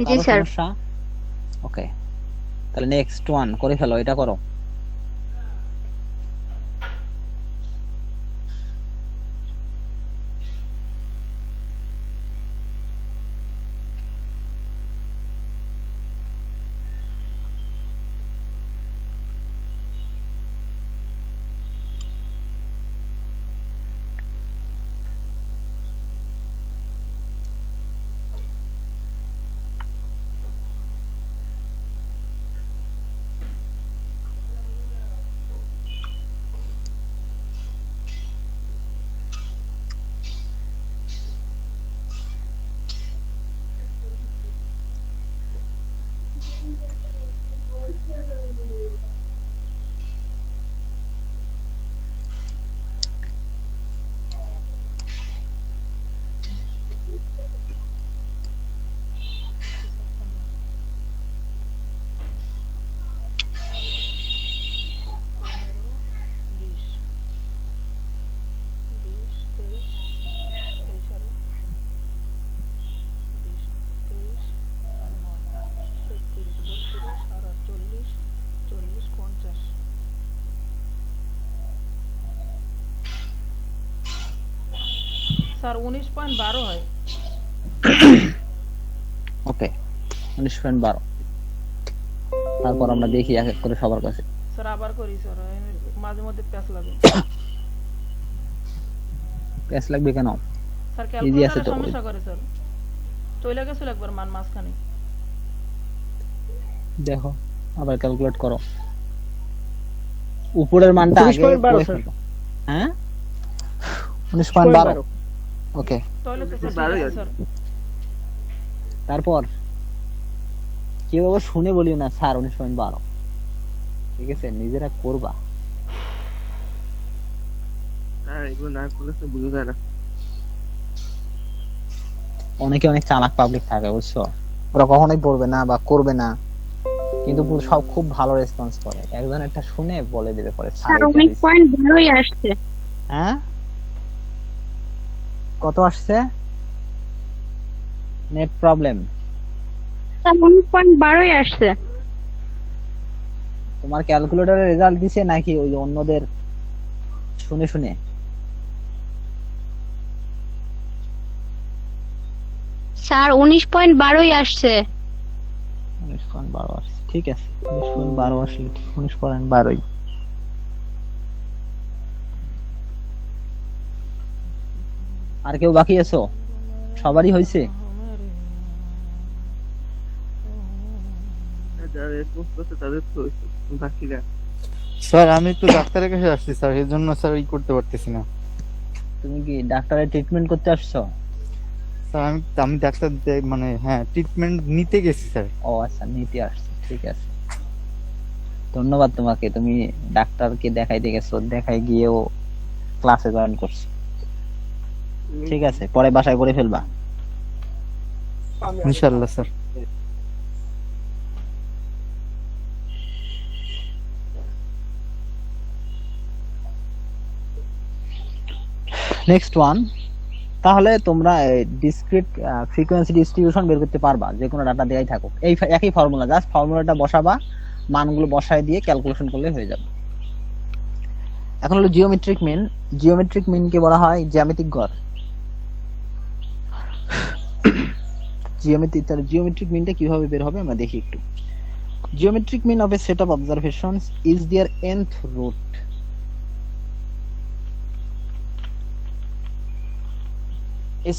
জি স্যার। ওকে, তাহলে নেক্সট ওয়ান করে ফেলো, এটা করো। স্যার 19.12 হয়। ওকে, 19.12। তারপর আমরা দেখি এক এক করে সবার কাছে। স্যার আবার করি স্যার, মাঝে মধ্যে প্যাচ লাগে। প্যাচ লাগবে কেন? স্যার ইজি আছে ক্যালকুলেটরে তো। সমস্যা করে স্যার, চলে গেছিল একবার মান মাঝখানে। দেখো, আবার ক্যালকুলেট করো। উপরের মানটা আগে 19.12 করে স্যার। ফেলো। হ্যাঁ 19.12 ওকে তাহলে তো স্যার বারোই ঠিক আছে, আছে। স্যার তারপর কেউ আবার শুনে বলিও না স্যার 19.12 ঠিক আছে নিজেরা করবা স্যার এগুলো না করলে তো বুঝে যায় না। অনেকে অনেক চালাক পাবলিক থাকে বুঝছো, ওরা কখনোই পড়বে না বা করবে না, কিন্তু সব খুব ভালো রেসপন্স করে। একজন একটা শুনে বলে দেবে পরে স্যার স্যার এটা অনেক হয়েছে। পয়েন্ট ভালোই আসছে। হ্যাঁ কত আসছে? Net problem. স্যার অনেক পয়েন্ট 12ই আসছে। তোমার ক্যালকুলেটরের রেজাল্ট দিছে নাকি ওই অন্যদের শুনে শুনে? স্যার 19.12ই আসছে। 19.12 আসছে, ঠিক আছে 19.12 আসলে 19.12ই। আর কেউ বাকি আছো? সবারই হয়েছে? যারা রেসপন্স করছে তাদের তো হয়েছে, বাকিরা স্যার আমি একটু ডাক্তারের কাছে আসছি স্যার, এর জন্য স্যার করতে পারতেছি না। তুমি কি ডাক্তারের ট্রিটমেন্ট করতে আসছো? স্যার আমি ডাক্তার মানে হ্যাঁ ট্রিটমেন্ট নিতে গেছি স্যার। ও আচ্ছা নিতে আসছো, ঠিক আছে ধন্যবাদ তোমাকে, তুমি ডাক্তারকে দেখাইতে গেছো, দেখাই গিয়েও ক্লাসে জয়েন করছো, ঠিক আছে পরে বাসায় করে ফেলবা। ইনশাআল্লাহ স্যার। নেক্সট ওয়ান, তাহলে তোমরা ডিসক্রিট ফ্রিকোয়েন্সি ডিস্ট্রিবিউশন বের করতে পারবা যে কোনো ডাটা দেয়াই থাকুক, এই একই ফর্মুলা, জাস্ট ফর্মুলাটা বসাবা, মানগুলো বসায় দিয়ে ক্যালকুলেশন করলে হয়ে যাবে। এখন হলো জিওমেট্রিক মিন। জিওমেট্রিক মিন কে বলা হয় জ্যামিতিক গড়। জিওমেট্রিক মিনটা কিভাবে বের হবে আমরা দেখি একটু। Geometric mean of a set of observations is there nth root.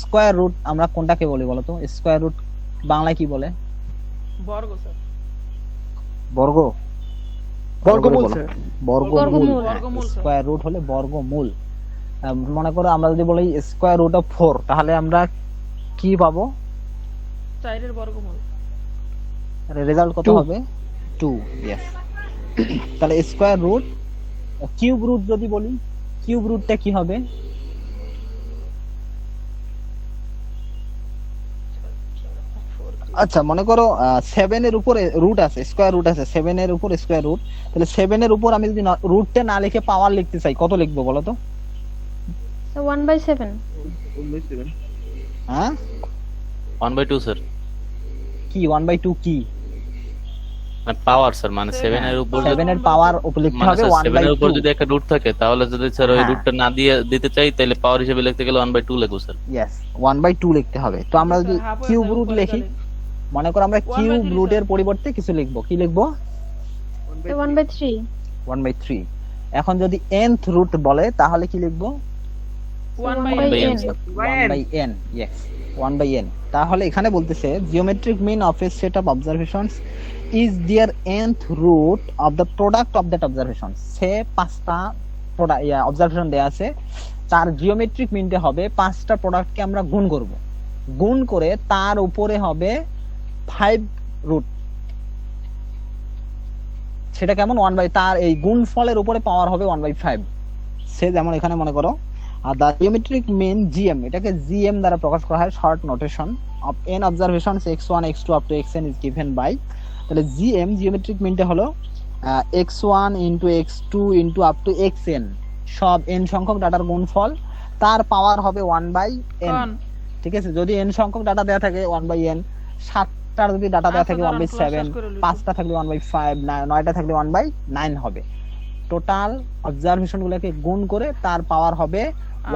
Square root আমরা কোনটাকে বলি বলো তো? স্কয়ার রুট বাংলায় কি বলে? বর্গ স্যার। বর্গ, বর্গমূল স্যার। বর্গমূল। বর্গমূল, স্যার। স্কয়ার রুট হলে বর্গমূল। মনে করো আমরা যদি বলি স্কয়ার রুট অফ 4 তাহলে আমরা কি পাবো? 4 এর বর্গমূল। রেজাল্ট কত 2 হবে? 2। यस তাহলে স্কয়ার রুট, কিউব রুট যদি বলি, কিউব রুটটা কি হবে? আচ্ছা মনে করো 7 এর উপরে রুট আছে, স্কয়ার রুট আছে 7 এর উপর স্কয়ার রুট, তাহলে 7 এর উপর আমি যদি রুটটা না লিখে পাওয়ার লিখতে চাই কত লিখবো বলো তো? So 1/7. 1/7 হ্যাঁ 1/2 স্যার, কি 1/2 কি? মানে পাওয়ার স্যার, মানে 7 এর উপর 7 এর পাওয়ার উপর লিখতে মানে হবে স্যার 7 এর উপর 1/2। যদি একটা রুট থাকে তাহলে যদি স্যার ওই হ্যাঁ। রুটটা না দিয়ে দিতে চাই তাহলে পাওয়ার হিসেবে লিখতে গেলে 1/2 লিখবো স্যার। यस 1/2 লিখতে হবে। তো আমরা যদি স্যার, half হয়ে কিউব যাবে, রুট উপরে লিখি, গেলে। মনে করো আমরা 1/3 কিউব স্যার। রুটের পরিবর্তে কিছু লিখবো, কি লিখবো? So 1/3. 1/3। এখন যদি nth রুট বলে তাহলে কি লিখবো? 1/n, sir. 1/n। yes 1/n। তাহলে এখানে বলতেছে geometric mean of a set of observations is there nth root of the product of that observation. সে পাঁচটা অবজারভেশন দেয়া আছে, তার জিওমেট্রিক মিনটা হবে পাঁচটা প্রোডাক্টকে আমরা গুণ করব, গুণ করে তার উপরে হবে 5 রুট। সেটা কেমন? 1/, তার এই গুণফলের উপরে পাওয়ার হবে 1/5। সে যেমন এখানে মনে করো আর দা জিওমেট্রিক মিন জিএম, এটাকে জিএম দ্বারা প্রকাশ করা হয়, short notation of n observations x1 x2 up to xn is given by। তাহলে জিএম জিওমেট্রিক মিনটা হলো x1 into x2 into up to xn, সব n সংখ্যক ডাটার গুণফল, তার পাওয়ার হবে 1/n। on। ঠিক আছে, যদি n সংখ্যক ডাটা দেয়া থাকে 1/n, 7টার যদি ডাটা দেয়া থাকে আচ্ছা, দাঁড়ান, 1/7, process করে লিখি। 5টা থাকলে 1/5, 9টা থাকলে 1/9 হবে। টোটাল অবজারভেশন গুলোকে গুণ করে তার পাওয়ার হবে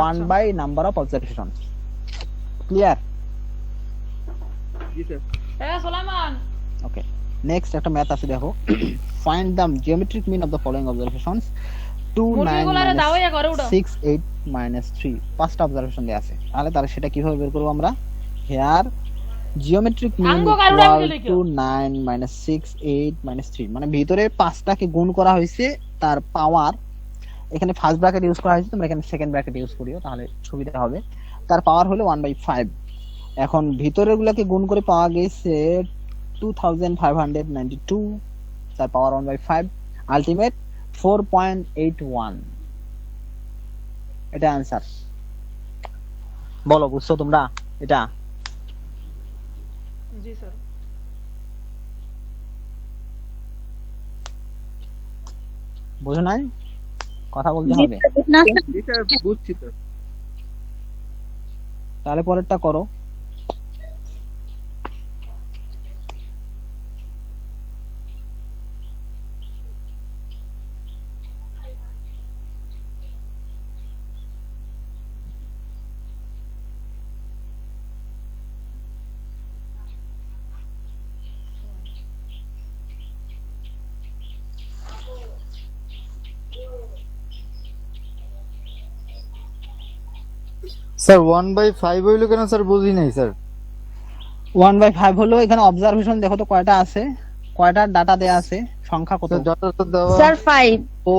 1 by number of observation. Clear? জি স্যার। হ্যাঁ সুলাইমান। ওকে নেক্সট একটা ম্যাথ আছে দেখো, find the geometric mean of the following observations 2 9 মুরগিগুলারে দাও ইয়া করে উঠাও। 6 8 -3, পাঁচটা অবজারভেশন দেয়া আছে। তাহলে সেটা কিভাবে বের করব আমরা? হেয়ার জিওমেট্রিক মিন আঙ্গো কারুরা ইকুয়াল মিলে লিখো। টু 9 -6 8 -3, মানে ভিতরে পাঁচটাকে গুণ করা হয়েছে, তার পাওয়ার এখানে ফার্স্ট ব্র্যাকেট ইউজ করা হয়েছে, তোমরা এখানে সেকেন্ড ব্র্যাকেট ইউজ করিও, তাহলে সুবিধা হবে। তার পাওয়ার হলো 1/5। এখন ভিতরের গুলাকে গুণ করে পাওয়া গেছে 2592, তার পাওয়ার 1/5, আলটিমেট 4.81। এটা आंसर। বলো বুঝছো তোমরা এটা? জি স্যার। বুঝো নাই? কথা বলতে হবে। এটা বুঝছি তো। তাহলে পরেরটা করো। স্যার 1/5 হইলো কেন স্যার, বুঝি নাই স্যার। 1/5 হলো, এখানে অবজারভেশন দেখো তো কয়টা আছে, কয়টা ডাটা দেয়া আছে, সংখ্যা কত? স্যার ডাটাটা দেওয়া। স্যার 5 ও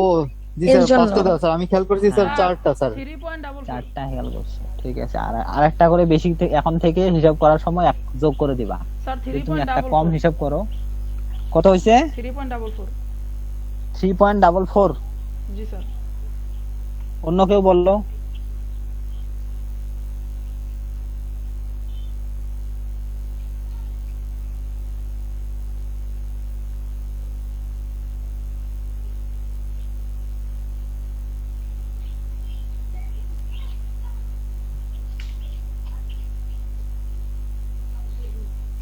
জি এর স্যার, জন্য। পাঁচটা দেওয়া স্যার, আমি খেয়াল করছি স্যার 4টা স্যার। 3.44 চারটা হেয়াল করছে, ঠিক আছে। আর আরেকটা করে বেশি এখন থেকে হিসাব করার সময় এক যোগ করে দিবা। স্যার যদি তুমি একটা কম 3.44 হিসাব করো, কত হইছে? 3.44 3.44। জি স্যার। অন্য কেউ বললো?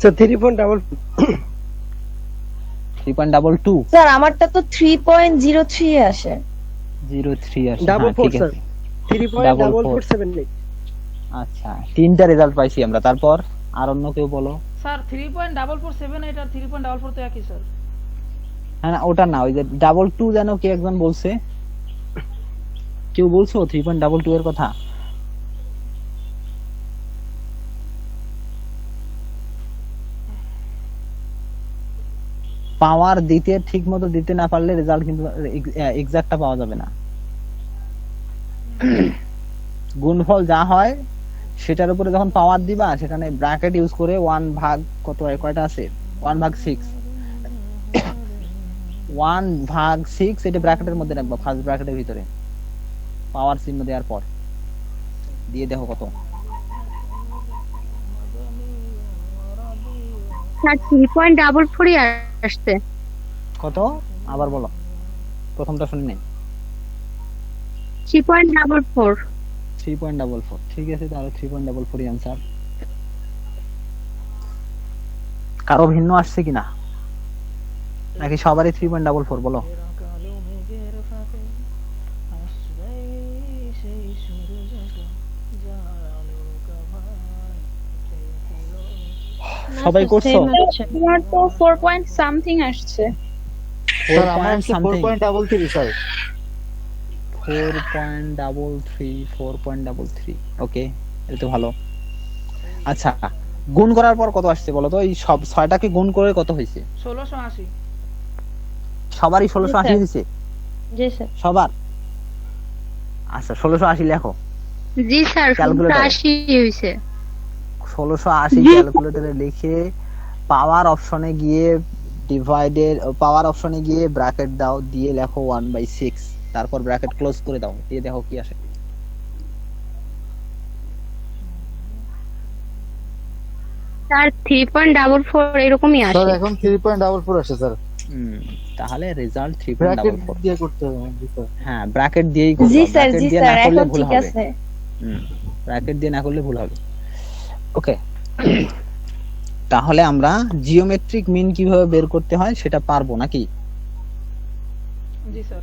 স্যার 3.44 3.22 স্যার আমারটা তো 3.03 আসে। 03 আসে, ডাবল হ্যাঁ, 4 ঠিক স্যার আছে। 3.4478। আচ্ছা, তিনটা রেজাল্ট পাইছি আমরা। তারপর আর অন্য কেউ বলো? স্যার 3.4478 আর 3.44 তো একই স্যার। হ্যাঁ না, ওটা না, ওই যে 22 যেন কে একজন বলছে, কেউ বলছো 3.22 এর কথা? পাওয়ার দিতে ঠিক মতো দিতে না পারলে রেজাল্ট কিন্তু এক্সাক্টটা পাওয়া যাবে না। গুণফল যা হয় সেটার উপরে যখন পাওয়ার দিবা, সেখানে ব্র্যাকেট ইউজ করে 1 ভাগ কত হয়, কয়টা আছে, 1/6, 1/6 এটা ব্র্যাকেটের মধ্যে রাখবা, ফার্স্ট ব্র্যাকেটের ভিতরে পাওয়ার চিহ্ন দেওয়ার পর দিয়ে দেখো কত। স্যার 3.44 আসছে। কত আবার বলো, প্রথমটা শুনি নাই। 3.44। 3.44, ঠিক আছে। তাহলে 3.44 आंसर। কারো ভিন্ন আসছে কিনা, নাকি সবারই 3.44? বলো। সবাই করছো? তোমার তো 4 পয়েন্ট সামথিং আসছে। স্যার আমার 4.33 স্যার। 4.33 ওকে, এটা তো ভালো। আচ্ছা, গুণ করার পর কত আসছে বলো তো? এই সব ছয়টাকে গুণ করে কত হয়েছে? 1680। সবারই 1680 হয়েছে? জি স্যার। সবার? আচ্ছা, 1680 লেখো। জি স্যার, Calculator। 80 হইছে। 1680 ক্যালকুলেটরে লিখে পাওয়ার অপশনে গিয়ে ডিভাইডেড, পাওয়ার অপশনে গিয়ে ব্র্যাকেট দাও, দিয়ে লেখো 1/6, তারপর ব্র্যাকেট ক্লোজ করে দাও, দিয়ে দেখো কি আসে। স্যার 3.44 এরকমই স্যার আসে। এখন 3.44 আসে স্যার। তাহলে রেজাল্ট ব্র্যাকেট 3.44। দিয়ে করতে হবে জি স্যার। হ্যাঁ, ব্র্যাকেট দিয়েই করতে জি হবে, স্যার, ব্র্যাকেট জি দিয়ে স্যার, না করলে এখন ভুল ঠিক হবে। আছে। ব্র্যাকেট দিয়ে না করলে ভুল হবে। ওকে, তাহলে আমরা জিওমেট্রিক মিন কিভাবে বের করতে হয় সেটা পারবো নাকি? জি স্যার।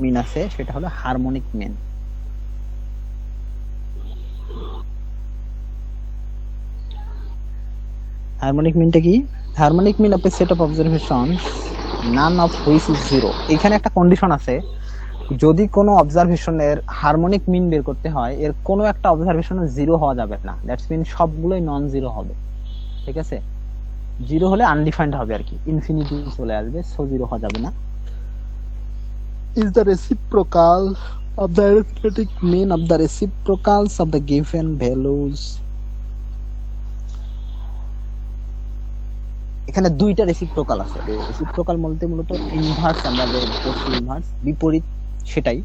মিন আছে, সেটা হলো হারমোনিক মিন। হারমোনিক মিনটা কি? Harmonic mean of a set of observations none of which is zero. এখানে একটা কন্ডিশন আছে, যদি কোনো অবজারভেশনের হারমোনিক মিন বের করতে হয়, এর কোনো একটা অবজারভেশনে জিরো হওয়া যাবে না, দ্যাটস মিন সবগুলোই নন জিরো হবে। ঠিক আছে, জিরো হলে আনডিফাইন্ড হবে আর কি, ইনফিনিটি চলে আসবে, সো জিরো হওয়া যাবে না। is the reciprocal of the arithmetic mean of the reciprocals of the given values. এখানে দুইটা রেসিপ্রোকাল আছে। রেসিপ্রোকাল বলতে মূলত ইনভার্স, আমরা যে করছি ইনভার্স বিপরীত, সেটাই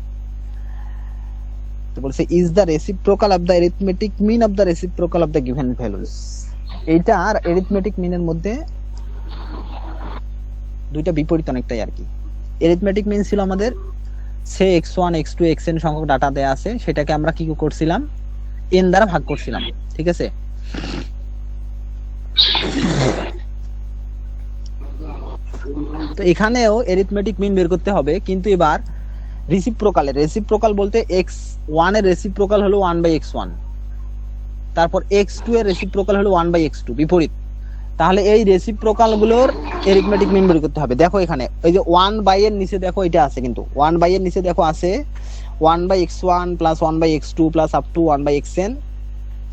তো বলছে is the reciprocal of the arithmetic mean of the reciprocal of the given values. এইটা আর অ্যারিথমেটিক মিনের মধ্যে দুইটা বিপরীত অনেকটাই আর কি। অ্যারিথমেটিক মিন ছিল আমাদের সে x1 x2 xn সংখ্যক ডাটা দেয়া আছে, সেটাকে আমরা কি করছিলাম n দ্বারা ভাগ করছিলাম, ঠিক আছে। তো এখানেও অ্যারিথমেটিক মিন বের করতে হবে, কিন্তু এবার রেসিপ্রোকাল বলতে x1 এর রেসিপ্রোকাল হলো 1/x1, তারপর x2 এর রেসিপ্রোকাল হলো 1/x2, বিপরীত। তাহলে এই রেসিপ্রোকাল গুলোর অ্যারিথমেটিক মিন বের করতে হবে। দেখো এখানে এই যে 1 এর নিচে দেখো এটা আছে, কিন্তু 1 এর নিচে দেখো আছে 1/x1 plus 1/x2 plus up to 1/xn,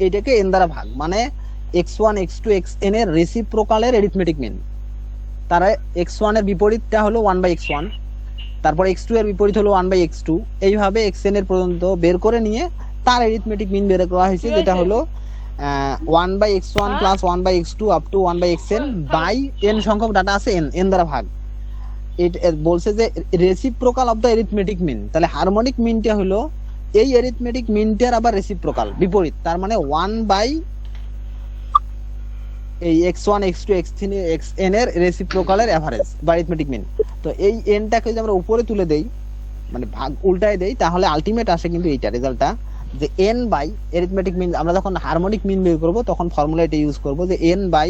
এটাকে n দ্বারা ভাগ, মানে x1 x2 xn এর রেসিপ্রোকালের অ্যারিথমেটিক মিন। তারা x1 এর বিপরীতটা হলো 1/x1, তারপর x2 এর বিপরীত হলো 1/x2, এইভাবে xn এর পর্যন্ত বের করে নিয়ে তার অ্যারিথমেটিক মিন বের করা হয়েছে, যেটা হলো 1/x1 plus 1/x2 up to 1/xn by n সংখ্যক ডাটা আছে n দ্বারা ভাগ। এটা বলছে যে reciprocal of the arithmetic mean, তাহলে হারমোনিক মিনটা হলো এই অ্যারিথমেটিক মিনটার আবার রেসিপ্রোকাল বিপরীত, তার মানে 1 বাই এই x1 x2 x3 xn এর রেসিপ্রোকালের এভারেজ বা অ্যারিথমেটিক মিন। তো এই nটাকে যদি আমরা উপরে তুলে দেই, মানে ভাগ উল্টায় দেই, তাহলে আলটিমেট আসে কিন্তু এইটা রেজাল্টটা, যে n বাই অ্যারিথমেটিক মিন। আমরা যখন হারমোনিক মিন বের করব তখন ফর্মুলা এটা ইউজ করব, যে n by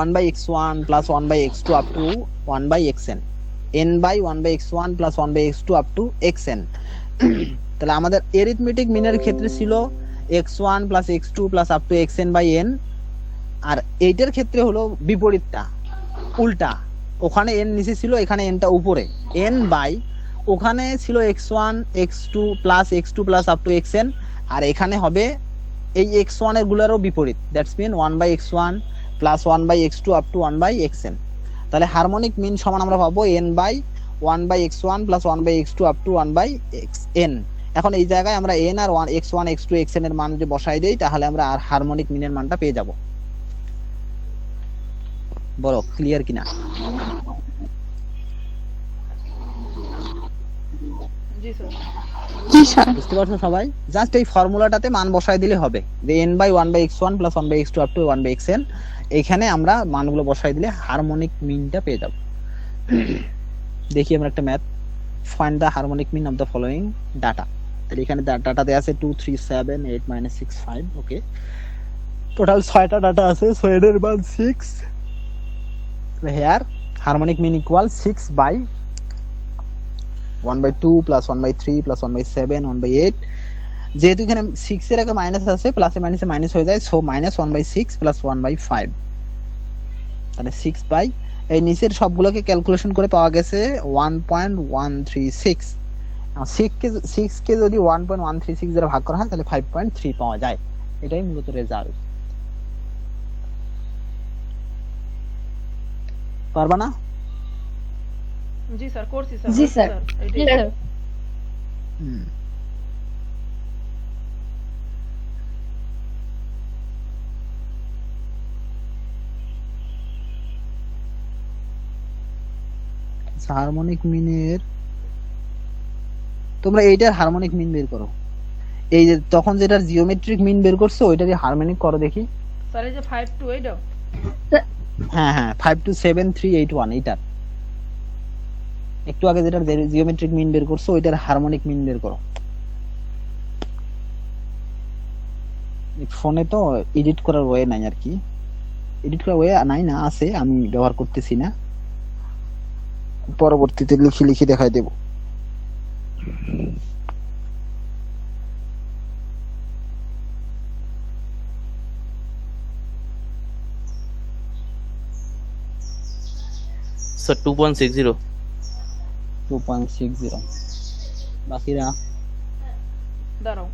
1/x1 plus 1/x2 up to 1/xn, n by 1/x1 plus 1/x2 up to xn। তাহলে আমাদের অ্যারিথমেটিক মিনের ক্ষেত্রে ছিল x1 plus x2 plus up to xn by n, আর এইটার ক্ষেত্রে হলো বিপরীতটা, উল্টা। ওখানে n নিচে ছিল, এখানে nটা উপরে, n বাই ওখানে ছিল x1 x2 plus x2 plus up to xn, আর এখানে হবে এই x1 এর গুলোরও বিপরীত, that's mean 1/x1 plus 1/x2 up to 1/xn। তাহলে হারমোনিক মিন সমান আমরা পাবো n by 1/x1 plus 1/x2 up to 1/xn। এখন এই জায়গায় আমরা n আর x1 x2 xn এর মান যদি বসাই দেই, তাহলে আমরা আর হারমোনিক মিনের মানটা পেয়ে যাব। বলো ক্লিয়ার কিনা? জি স্যার। জি স্যার। বুঝতে পারছো সবাই? জাস্ট এই ফর্মুলাটাতে মান বসাই দিলে হবে, যে n by 1/x1 plus 1/x2 up to 1/xn, এখানে আমরা মানগুলো বসাই দিলে হারমোনিক মিনটা পেয়ে যাব। দেখি আমরা একটা math, find the harmonic mean of the following data. তাহলে এখানে ডাটা দেয়া আছে 2 3 7 8 6 5, ওকে। টোটাল 6টা ডাটা আছে, 6 এর মান 6। Here harmonic mean equal 6 by 1/2 plus 1/3 plus 1/7 1/8। যেহেতু এখানে 6 এর আগে মাইনাস আছে, প্লাসে মাইনাসে মাইনাস হয়ে যায়, সো মাইনাস 1/6 প্লাস 1/5, তাহলে 6 বাই এই নিচের সবগুলোকে ক্যালকুলেশন করে পাওয়া গেছে 1.136। 6 কে যদি 1.136 দ্বারা ভাগ করা হয় তাহলে 5.3 পাওয়া যায়। এটাই মূলত রেজাল্ট। পারবা না? জি স্যার, করছি স্যার। জি স্যার। এটাই। জি স্যার। হারমোনিক মিনের তোমরা এইটার হারমোনিক মিন বের করো, এই যে তখন যেটার জিওমেট্রিক মিন বের করছো ওইটারই হারমোনিক করো দেখি। স্যার এই যে 5 to 8 হ্যাঁ হ্যাঁ 52738 এইটার একটু আগে যেটার জিওমেট্রিক মিন বের করছো ওইটার হারমোনিক মিন বের করো। ফোনে তো এডিট করার ওয়ে নাই আর কি, এডিট করার ওয়ে নাই না, আছে, আমি ব্যবহার করতেছি না, পরবর্তীতে লিখে লিখে দেখাই দেব। স্যার 2.60 বাকিরা দাঁড়াও।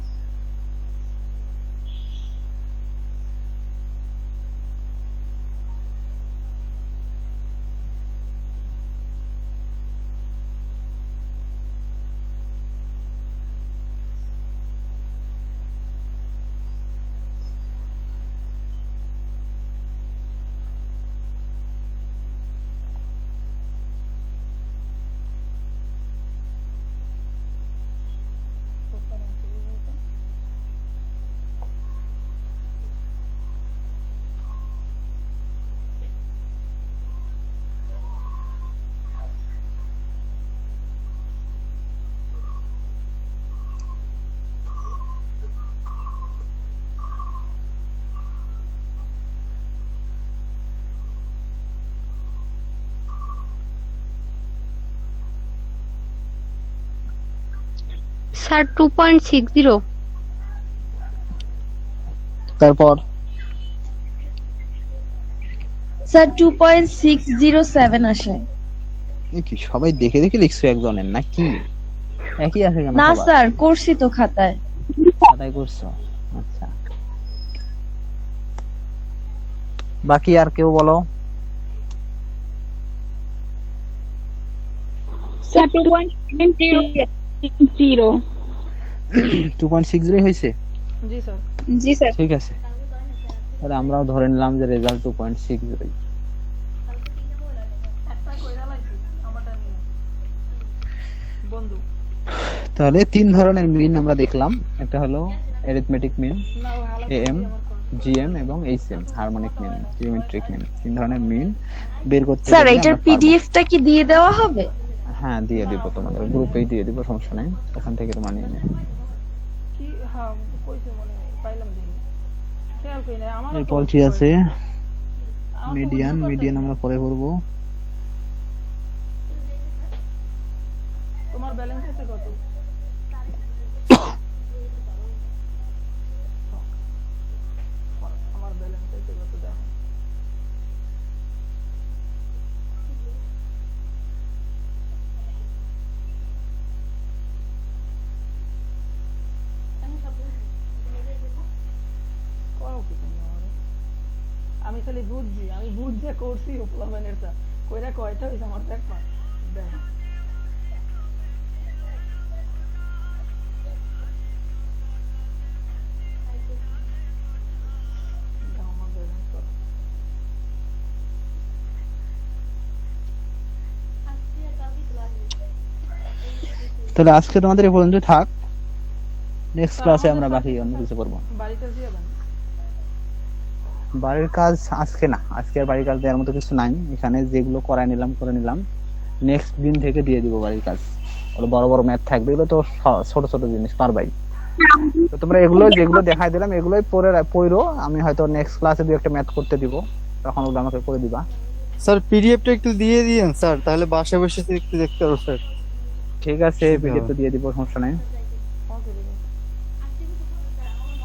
স্যার 2.60 তারপর স্যার 2.607 আসে। এ কি সবাই দেখে দেখে লিখছো একজনের না কি একই আছে কেন না সবার? স্যার, করছি তো খাতায়। খাতায় করছো, আচ্ছা। বাকি আর কেউ বলো। স্যার 2.70 2.60 হয়েছে, জি স্যার। জি স্যার। ঠিক আছে। তাহলে আমরাও ধরে নিলাম যে রেজাল্ট 2.60। একটা কইরা লাইছি আমারটা নিয়ে বন্ধু। তাহলে তিন ধরনের মিন আমরা দেখলাম, একটা হলো অ্যারিথমেটিক মিন, না ও হালা এএম, জিএম এবং HM, harmonic mean, geometric mean. তিন ধরনের মিন বের করতে স্যার গেলে এটার আমরা পারবো। পিডিএফটা কি দিয়ে দেওয়া হবে? হ্যাঁ দিয়ে দিব, তোমাদের গ্রুপেই দিয়ে দিব, সমস্যা নেই, ওখান থেকে তোমার নিয়ে নেবে। কি হ্যাঁ কইছে মনে নেই, পাইলাম দিন খেয়াল কই না আমার। এরপর কি আছে? মিডিয়ান, মিডিয়ান আমরা পরে করব। তোমার ব্যালেন্স আছে কত? আমার ব্যালেন্স আছে কত দেখো। করো কি তুমি আমারে? আমি খালি বুঝছি, আমি বুঝছে করছি উপলমেনের তা কইরা কয়টা হইছে আমার দেখবা দেখ। দাও আমার balance কত। তাহলে আজকে তোমাদের এই পর্যন্ত থাক, নেক্সট ক্লাসে আমরা বাকি অন্য কিছু করব। বাড়িতে দিয়ে দেন। বাড়ির কাজ আজকে না, আজকে আর বাড়ির কাজ দেওয়ার মতো কিছু নাই, এখানে যেগুলো করাই নিলাম করে নিলাম, নেক্সট দিন থেকে দিয়ে দিব বাড়ির কাজ। ওগুলো বড় বড় ম্যাথ থাকবে, এগুলো তো ছোট ছোট জিনিস পারবাই। তো তোমরা এগুলো যেগুলো দেখাই দিলাম এগুলোই পড়ো, আমি হয়তো নেক্সট ক্লাসে দুই একটা ম্যাথ করতে দিব, তখন ওগুলো আমাকে করে দিবা। স্যার পিডিএফটা একটু দিয়ে দিয়েন স্যার, তাহলে বাসায় বসে একটু দেখতে পারবো স্যার। ঠিক আছে, পিডিএফ তো দিয়ে দিব, সমস্যা নাই। ওকে দিবি।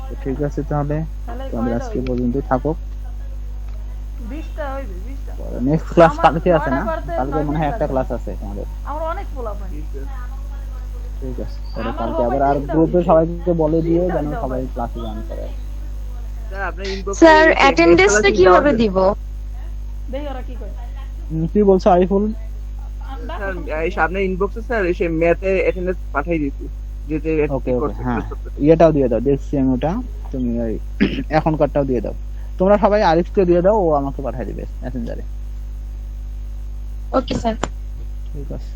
তো ঠিক আছে, তাহলে তাহলে তোমাদের কয়টা আজকে হইবে? পর্যন্ত থাকুক। 20টা হইবে 20টা। নেক্সট ক্লাস আমার কালকে আছে না? নয়টা করতে কালকে মনে হয় 9টা একটা লাগে। ক্লাস আছে তোমাদের। আমার অনেক পোলা পাই। ঠিক আছে, তাহলে আমার কালকে হবে আবার আর তিনটা গ্রুপে হইছে। সবাইকে বলে দিও যেন তিনটা সবাই হবে। ক্লাসে জয়েন করে। স্যার আপনার ইনবক্সে স্যার অ্যাটেন্ডেন্সটা কিভাবে দিব? দেখি ওরা কি কয়। কি বলছো আরিফুল? স্যার এই আপনার ইনবক্সে স্যার এসে ম্যাথে অ্যাটেন্ডেন্স পাঠিয়ে দিয়েছি, যেতে ওকে ওকে, হ্যাঁ ইয়েটাও দিয়ে দাও, দেখছি আমি ওটা। তুমি ওই এখনকারটাও দিয়ে দাও। তোমরা সবাই আরিফকে দিয়ে দাও, ও আমাকে পাঠিয়ে দিবে মেসেঞ্জারে। Okay sir. ঠিক আছে।